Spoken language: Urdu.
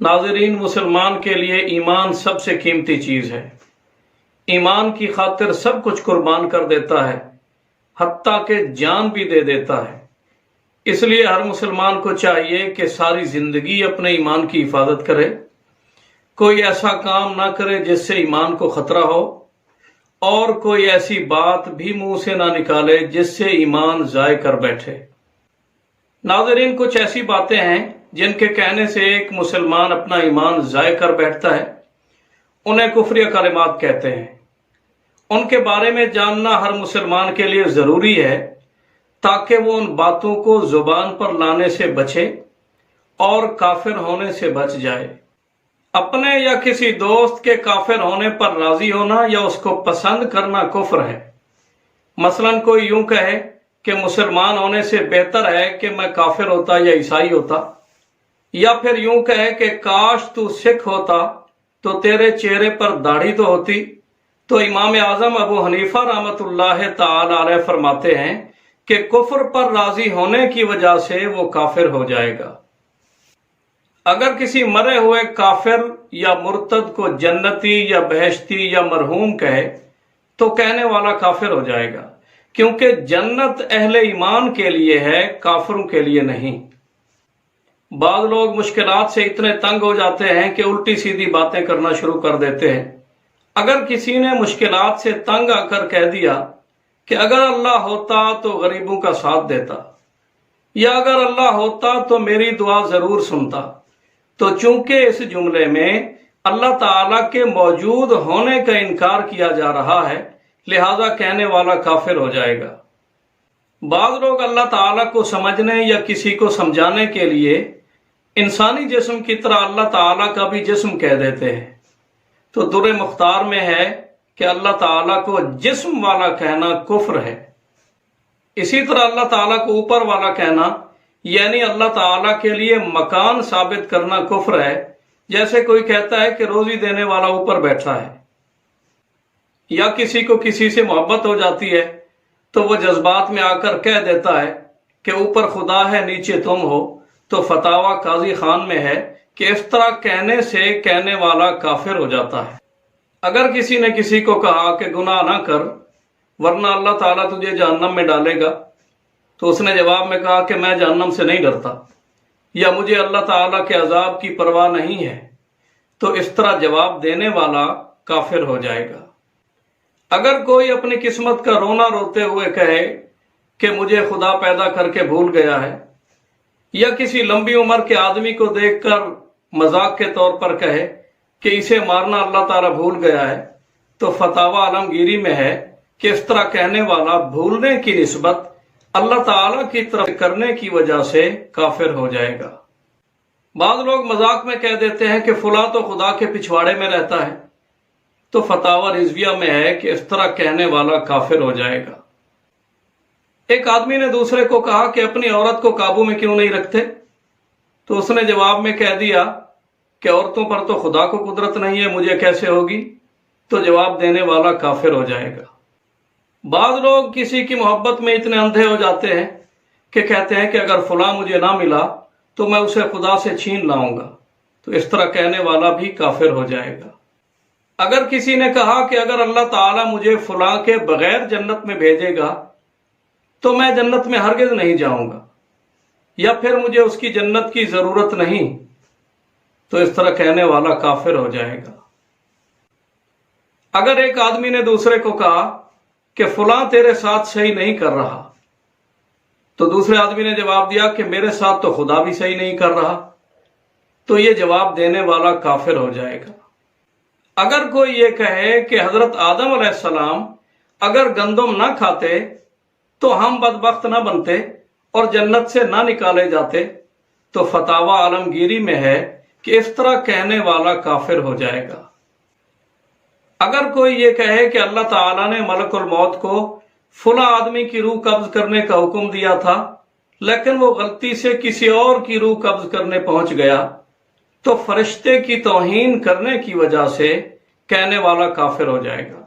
ناظرین، مسلمان کے لیے ایمان سب سے قیمتی چیز ہے۔ ایمان کی خاطر سب کچھ قربان کر دیتا ہے، حتیٰ کہ جان بھی دے دیتا ہے۔ اس لیے ہر مسلمان کو چاہیے کہ ساری زندگی اپنے ایمان کی حفاظت کرے، کوئی ایسا کام نہ کرے جس سے ایمان کو خطرہ ہو، اور کوئی ایسی بات بھی منہ سے نہ نکالے جس سے ایمان ضائع کر بیٹھے۔ ناظرین، کچھ ایسی باتیں ہیں جن کے کہنے سے ایک مسلمان اپنا ایمان ضائع کر بیٹھتا ہے، انہیں کفریہ کلمات کہتے ہیں۔ ان کے بارے میں جاننا ہر مسلمان کے لیے ضروری ہے تاکہ وہ ان باتوں کو زبان پر لانے سے بچے اور کافر ہونے سے بچ جائے۔ اپنے یا کسی دوست کے کافر ہونے پر راضی ہونا یا اس کو پسند کرنا کفر ہے۔ مثلا کوئی یوں کہے کہ مسلمان ہونے سے بہتر ہے کہ میں کافر ہوتا یا عیسائی ہوتا، یا پھر یوں کہے کہ کاش تو سکھ ہوتا تو تیرے چہرے پر داڑھی تو ہوتی، تو امام اعظم ابو حنیفہ رحمۃ اللہ تعالی علیہ فرماتے ہیں کہ کفر پر راضی ہونے کی وجہ سے وہ کافر ہو جائے گا۔ اگر کسی مرے ہوئے کافر یا مرتد کو جنتی یا بہشتی یا مرحوم کہے تو کہنے والا کافر ہو جائے گا، کیونکہ جنت اہل ایمان کے لیے ہے، کافروں کے لیے نہیں۔ بعض لوگ مشکلات سے اتنے تنگ ہو جاتے ہیں کہ الٹی سیدھی باتیں کرنا شروع کر دیتے ہیں۔ اگر کسی نے مشکلات سے تنگ آ کر کہہ دیا کہ اگر اللہ ہوتا تو غریبوں کا ساتھ دیتا، یا اگر اللہ ہوتا تو میری دعا ضرور سنتا، تو چونکہ اس جملے میں اللہ تعالیٰ کے موجود ہونے کا انکار کیا جا رہا ہے، لہذا کہنے والا کافر ہو جائے گا۔ بعض لوگ اللہ تعالیٰ کو سمجھنے یا کسی کو سمجھانے کے لیے انسانی جسم کی طرح اللہ تعالیٰ کا بھی جسم کہہ دیتے ہیں، تو در مختار میں ہے کہ اللہ تعالیٰ کو جسم والا کہنا کفر ہے۔ اسی طرح اللہ تعالیٰ کو اوپر والا کہنا، یعنی اللہ تعالیٰ کے لیے مکان ثابت کرنا کفر ہے۔ جیسے کوئی کہتا ہے کہ روزی دینے والا اوپر بیٹھا ہے، یا کسی کو کسی سے محبت ہو جاتی ہے تو وہ جذبات میں آ کر کہہ دیتا ہے کہ اوپر خدا ہے نیچے تم ہو، تو فتاوی قاضی خان میں ہے کہ اس طرح کہنے سے کہنے والا کافر ہو جاتا ہے۔ اگر کسی نے کسی کو کہا کہ گناہ نہ کر ورنہ اللہ تعالیٰ تجھے جہنم میں ڈالے گا، تو اس نے جواب میں کہا کہ میں جہنم سے نہیں ڈرتا، یا مجھے اللہ تعالیٰ کے عذاب کی پرواہ نہیں ہے، تو اس طرح جواب دینے والا کافر ہو جائے گا۔ اگر کوئی اپنی قسمت کا رونا روتے ہوئے کہے کہ مجھے خدا پیدا کر کے بھول گیا ہے، یا کسی لمبی عمر کے آدمی کو دیکھ کر مذاق کے طور پر کہے کہ اسے مارنا اللہ تعالیٰ بھول گیا ہے، تو فتاوی عالمگیری میں ہے کہ اس طرح کہنے والا بھولنے کی نسبت اللہ تعالیٰ کی طرف کرنے کی وجہ سے کافر ہو جائے گا۔ بعض لوگ مذاق میں کہہ دیتے ہیں کہ فلاں تو خدا کے پچھواڑے میں رہتا ہے، تو فتاوی رضویہ میں ہے کہ اس طرح کہنے والا کافر ہو جائے گا۔ ایک آدمی نے دوسرے کو کہا کہ اپنی عورت کو قابو میں کیوں نہیں رکھتے، تو اس نے جواب میں کہہ دیا کہ عورتوں پر تو خدا کو قدرت نہیں ہے، مجھے کیسے ہوگی، تو جواب دینے والا کافر ہو جائے گا۔ بعض لوگ کسی کی محبت میں اتنے اندھے ہو جاتے ہیں کہ کہتے ہیں کہ اگر فلاں مجھے نہ ملا تو میں اسے خدا سے چھین لاؤں گا، تو اس طرح کہنے والا بھی کافر ہو جائے گا۔ اگر کسی نے کہا کہ اگر اللہ تعالیٰ مجھے فلاں کے بغیر جنت میں بھیجے گا تو میں جنت میں ہرگز نہیں جاؤں گا، یا پھر مجھے اس کی جنت کی ضرورت نہیں، تو اس طرح کہنے والا کافر ہو جائے گا۔ اگر ایک آدمی نے دوسرے کو کہا کہ فلاں تیرے ساتھ صحیح نہیں کر رہا، تو دوسرے آدمی نے جواب دیا کہ میرے ساتھ تو خدا بھی صحیح نہیں کر رہا، تو یہ جواب دینے والا کافر ہو جائے گا۔ اگر کوئی یہ کہے کہ حضرت آدم علیہ السلام اگر گندم نہ کھاتے تو ہم بدبخت نہ بنتے اور جنت سے نہ نکالے جاتے، تو فتاوی عالمگیری میں ہے کہ اس طرح کہنے والا کافر ہو جائے گا۔ اگر کوئی یہ کہے کہ اللہ تعالیٰ نے ملک الموت کو فلاں آدمی کی روح قبض کرنے کا حکم دیا تھا لیکن وہ غلطی سے کسی اور کی روح قبض کرنے پہنچ گیا، تو فرشتے کی توہین کرنے کی وجہ سے کہنے والا کافر ہو جائے گا۔